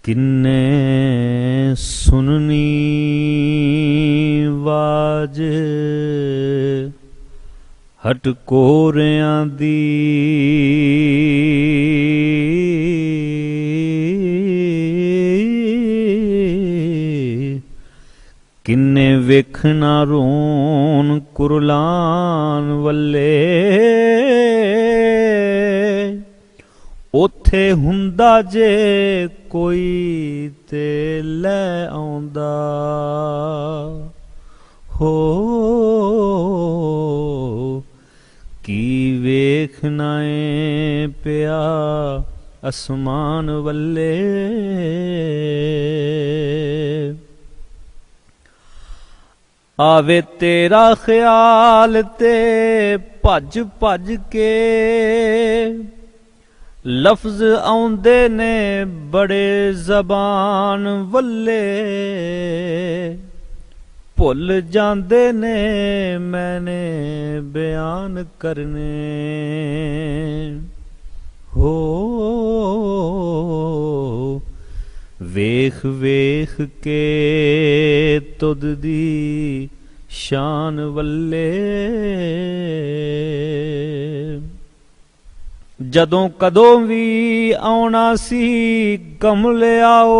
किन्ने सुननी वाज हटकोरियां दी, किन्ने वेखना रोन कुरलान वल्ले। ओथे हुंदा जे कोई ते लै आउंदा हो, की वेखना ए पिया असमान वल्ले। आवे तेरा ख्याल ते भज भज के, लफ्ज आउंदे ने बड़े ज़बान वल्ले। भुल जांदे ने मैंने बयान करने हो, वेख वेख के तुद दी शान वल्ले। जदों कदों भी आउणा सी कमले आओ,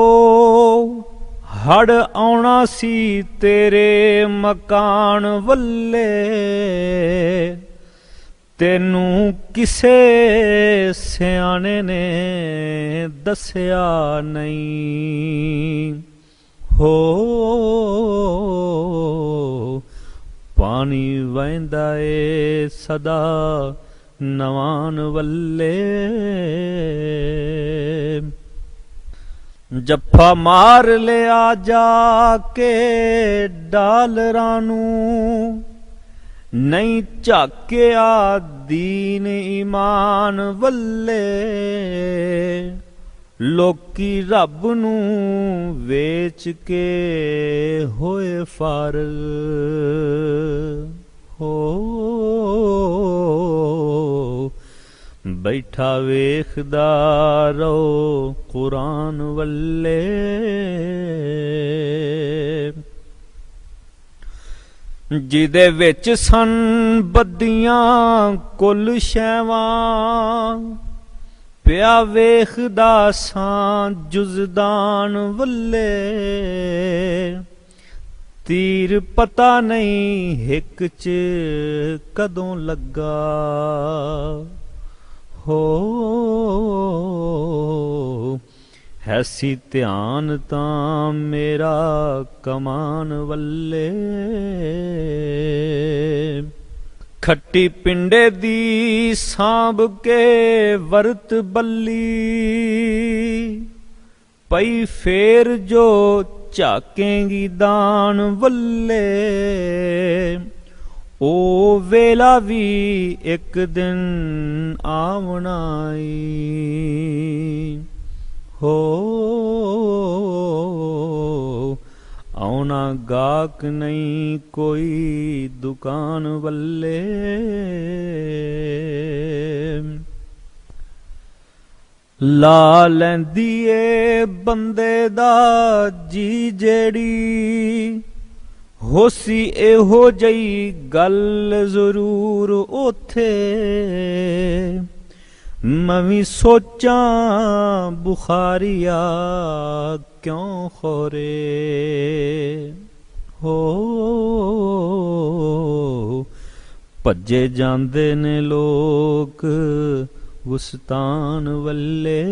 हड़ आउणा सी तेरे मकान वल्ले। तेनू किसे सियाणे ने दस्या नहीं हो, पानी वहंदा ए सदा नवान वल्ले। जफ्फा मार लिया जाके डालरां नू, नहीं झाकिया दीन ईमान वल्ले। लोकी रब नू वेच के होए फारग हो, बैठा वेखदा रहो कुरान वल्ले। जिदे विच सन बद्दियां कुल शैवां, पिया वेखदा सां जुज़दान वल्ले। तीर पता नहीं हिक च कदों लगा हो, हैसी ध्यान तां मेरा कमान वल्ले। खट्टी पिंडे दी सांभ के वरत बल्ली, पई फेर जो झाकेंगी दान वल्ले। ओ वेला भी एक दिन आवना हो, आउना गाक नहीं कोई दुकान वल्ले। ला लैंदी ए बंदे दा जी जेड़ी, होसी एहो जई गल जरूर ओथे। मवी सोचां बुखारिया क्यों खोरे हो, भज्जे जांदे ने लोक गुस्तान वल्ले।